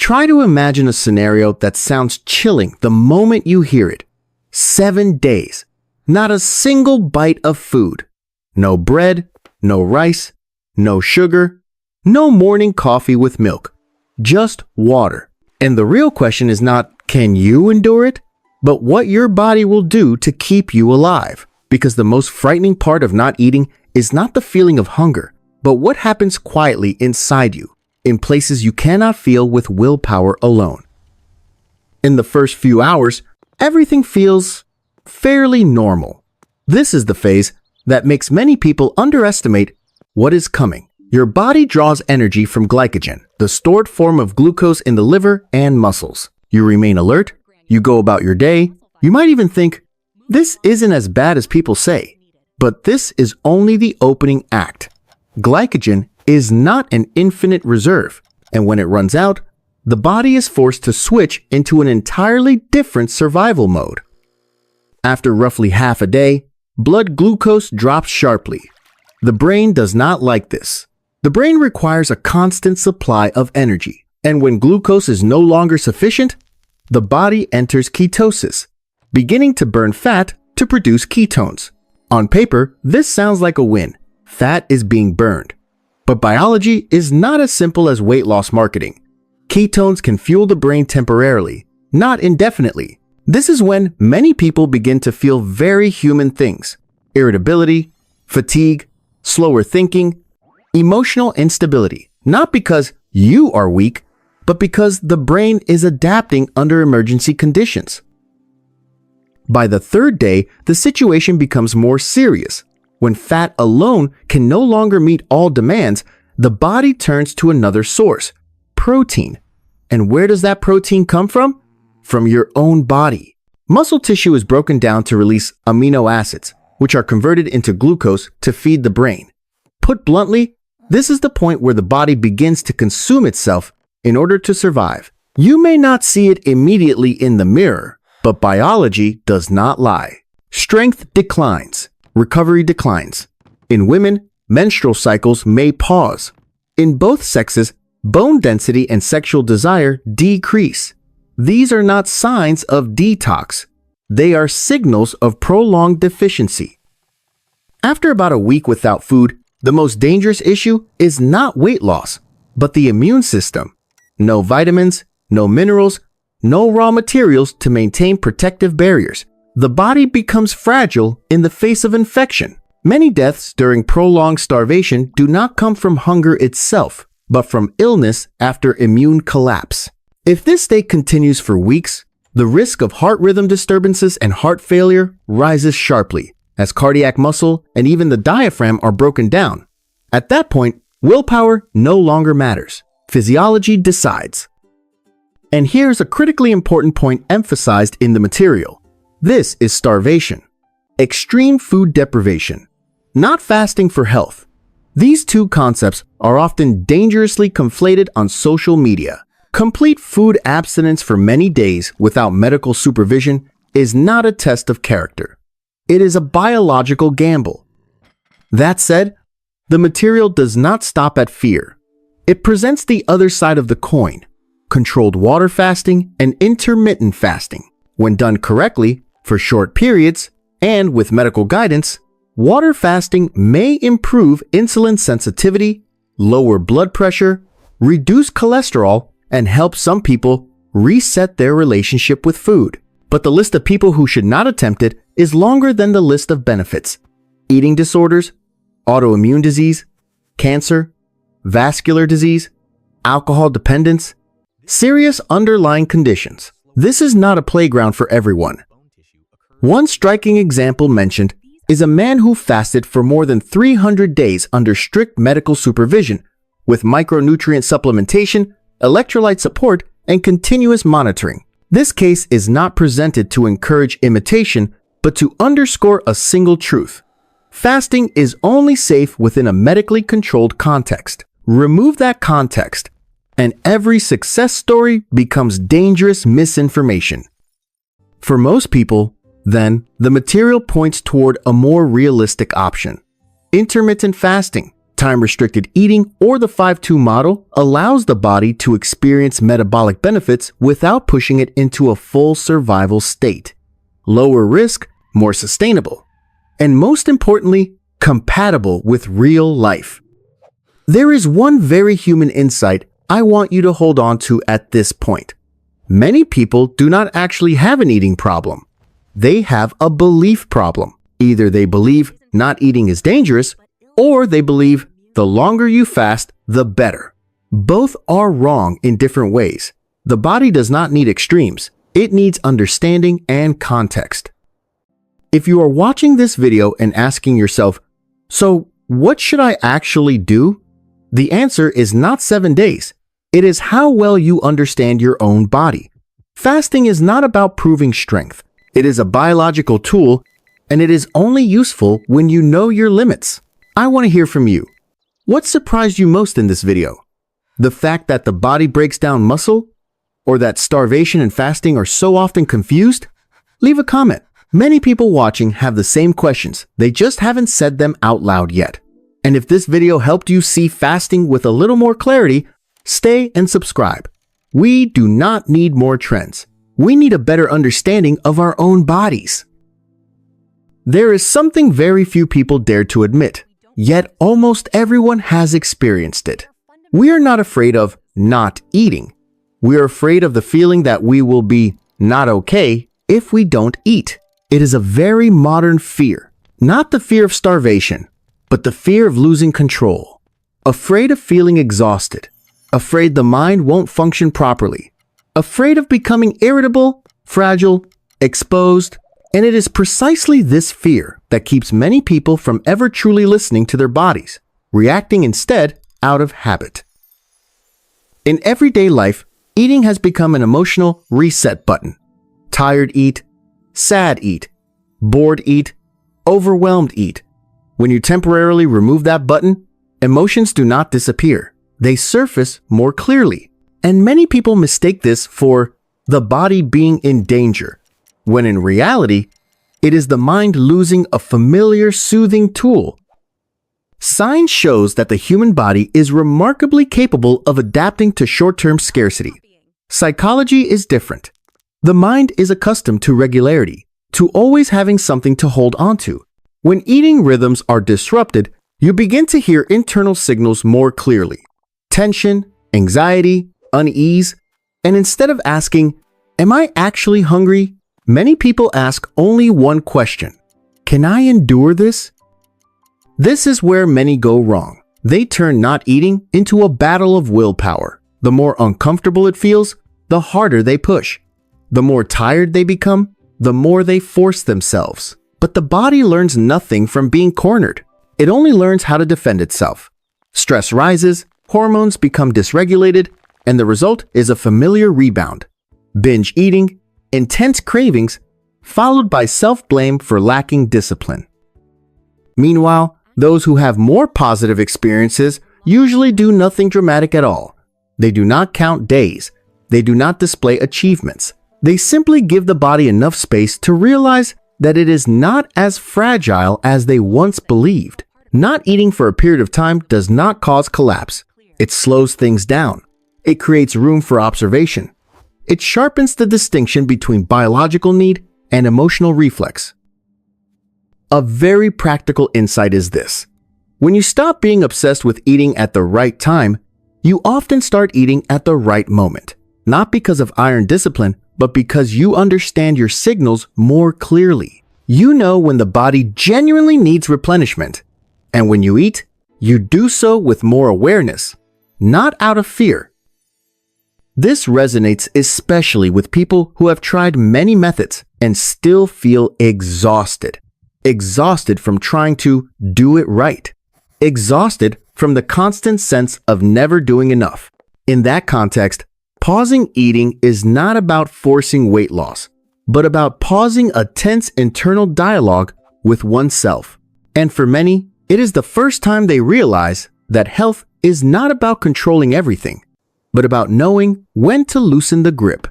Try to imagine a scenario that sounds chilling the moment you hear it. 7 days. Not a single bite of food. No bread, no rice, no sugar, no morning coffee with milk. Just water. And the real question is not, can you endure it? But what your body will do to keep you alive. Because the most frightening part of not eating is not the feeling of hunger, but what happens quietly inside you, in places you cannot feel with willpower alone. In the first few hours, everything feels fairly normal. This is the phase that makes many people underestimate what is coming. Your body draws energy from glycogen, the stored form of glucose in the liver and muscles. You remain alert, you go about your day, you might even think, this isn't as bad as people say. But this is only the opening act. Glycogen is not an infinite reserve, and when it runs out, the body is forced to switch into an entirely different survival mode. After roughly half a day, blood glucose drops sharply. The brain does not like this. The brain requires a constant supply of energy, and when glucose is no longer sufficient, the body enters ketosis, beginning to burn fat to produce ketones. On paper, this sounds like a win. Fat is being burned. But biology is not as simple as weight loss marketing. Ketones can fuel the brain temporarily, not indefinitely. This is when many people begin to feel very human things: irritability, fatigue, slower thinking, emotional instability. Not because you are weak, but because the brain is adapting under emergency conditions. By the third day, the situation becomes more serious. When fat alone can no longer meet all demands, the body turns to another source: protein. And where does that protein come from? From your own body. Muscle tissue is broken down to release amino acids, which are converted into glucose to feed the brain. Put bluntly, this is the point where the body begins to consume itself in order to survive. You may not see it immediately in the mirror, but biology does not lie. Strength declines. Recovery declines. In women, menstrual cycles may pause. In both sexes, bone density and sexual desire decrease. These are not signs of detox. They are signals of prolonged deficiency. After about a week without food, the most dangerous issue is not weight loss, but the immune system. No vitamins, no minerals, no raw materials to maintain protective barriers. The body becomes fragile in the face of infection. Many deaths during prolonged starvation do not come from hunger itself, but from illness after immune collapse. If this state continues for weeks, the risk of heart rhythm disturbances and heart failure rises sharply, as cardiac muscle and even the diaphragm are broken down. At that point, willpower no longer matters. Physiology decides. And here's a critically important point emphasized in the material. This is starvation. Extreme food deprivation. Not fasting for health. These two concepts are often dangerously conflated on social media. Complete food abstinence for many days without medical supervision is not a test of character. It is a biological gamble. That said, the material does not stop at fear. It presents the other side of the coin: controlled water fasting and intermittent fasting. When done correctly, for short periods, and with medical guidance, water fasting may improve insulin sensitivity, lower blood pressure, reduce cholesterol, and help some people reset their relationship with food. But the list of people who should not attempt it is longer than the list of benefits: eating disorders, autoimmune disease, cancer, vascular disease, alcohol dependence, serious underlying conditions. This is not a playground for everyone. One striking example mentioned is a man who fasted for more than 300 days under strict medical supervision, with micronutrient supplementation, electrolyte support, and continuous monitoring. This case is not presented to encourage imitation, but to underscore a single truth. Fasting is only safe within a medically controlled context. Remove that context, and every success story becomes dangerous misinformation. For most people, then, the material points toward a more realistic option: intermittent fasting, Time-restricted eating, or the 5-2 model, allows the body to experience metabolic benefits without pushing it into a full survival state. Lower risk, more sustainable, and most importantly, compatible with real life. There is one very human insight I want you to hold on to at this point. Many people do not actually have an eating problem. They have a belief problem. Either they believe not eating is dangerous, or they believe the longer you fast, the better. Both are wrong in different ways. The body does not need extremes. It needs understanding and context. If you are watching this video and asking yourself, so what should I actually do? The answer is not 7 days. It is how well you understand your own body. Fasting is not about proving strength. It is a biological tool, and it is only useful when you know your limits. I want to hear from you. What surprised you most in this video? The fact that the body breaks down muscle? Or that starvation and fasting are so often confused? Leave a comment. Many people watching have the same questions. They just haven't said them out loud yet. And if this video helped you see fasting with a little more clarity, stay and subscribe. We do not need more trends. We need a better understanding of our own bodies. There is something very few people dare to admit, yet almost everyone has experienced it. We are not afraid of not eating. We are afraid of the feeling that we will be not okay if we don't eat. It is a very modern fear, not the fear of starvation, but the fear of losing control. Afraid of feeling exhausted, afraid the mind won't function properly, afraid of becoming irritable, fragile, exposed, and it is precisely this fear that keeps many people from ever truly listening to their bodies, reacting instead out of habit. In everyday life, eating has become an emotional reset button. Tired eat, sad eat, bored eat, overwhelmed eat. When you temporarily remove that button, emotions do not disappear. They surface more clearly. And many people mistake this for the body being in danger, when in reality, it is the mind losing a familiar soothing tool. Science shows that the human body is remarkably capable of adapting to short-term scarcity. Psychology is different. The mind is accustomed to regularity, to always having something to hold onto. When eating rhythms are disrupted, you begin to hear internal signals more clearly. Tension, anxiety, unease, and instead of asking, "Am I actually hungry?" many people ask only one question: "Can I endure this?" This is where many go wrong. They turn not eating into a battle of willpower. The more uncomfortable it feels, the harder they push. The more tired they become, the more they force themselves. But the body learns nothing from being cornered. It only learns how to defend itself. Stress rises, hormones become dysregulated, and the result is a familiar rebound. Binge eating, intense cravings, followed by self-blame for lacking discipline. Meanwhile, those who have more positive experiences usually do nothing dramatic at all. They do not count days. They do not display achievements. They simply give the body enough space to realize that it is not as fragile as they once believed. Not eating for a period of time does not cause collapse. It slows things down. It creates room for observation. It sharpens the distinction between biological need and emotional reflex. A very practical insight is this. When you stop being obsessed with eating at the right time, you often start eating at the right moment. Not because of iron discipline, but because you understand your signals more clearly. You know when the body genuinely needs replenishment. And when you eat, you do so with more awareness, not out of fear. This resonates especially with people who have tried many methods and still feel exhausted. Exhausted from trying to do it right. Exhausted from the constant sense of never doing enough. In that context, pausing eating is not about forcing weight loss, but about pausing a tense internal dialogue with oneself. And for many, it is the first time they realize that health is not about controlling everything, but about knowing when to loosen the grip.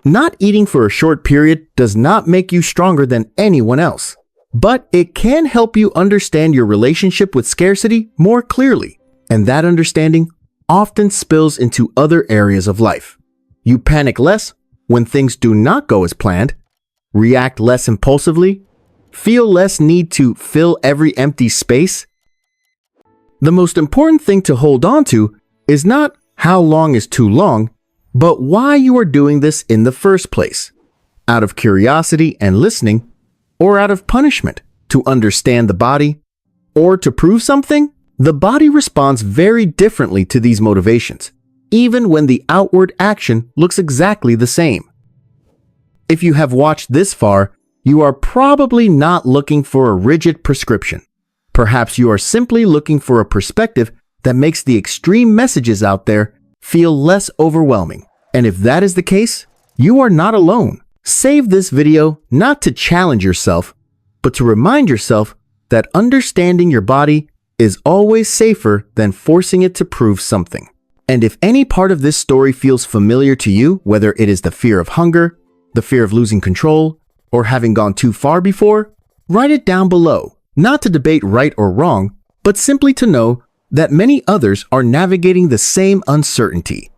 Not eating for a short period does not make you stronger than anyone else. But it can help you understand your relationship with scarcity more clearly, and that understanding often spills into other areas of life. You panic less when things do not go as planned, react less impulsively, feel less need to fill every empty space. The most important thing to hold on to is not how long is too long, but why you are doing this in the first place. Out of curiosity and listening, or out of punishment to understand the body, or to prove something. The body responds very differently to these motivations, even when the outward action looks exactly the same. If you have watched this far, you are probably not looking for a rigid prescription. Perhaps you are simply looking for a perspective that makes the extreme messages out there feel less overwhelming. And if that is the case, you are not alone. Save this video not to challenge yourself, but to remind yourself that understanding your body is always safer than forcing it to prove something. And if any part of this story feels familiar to you, whether it is the fear of hunger, the fear of losing control, or having gone too far before, write it down below, not to debate right or wrong, but simply to know that many others are navigating the same uncertainty.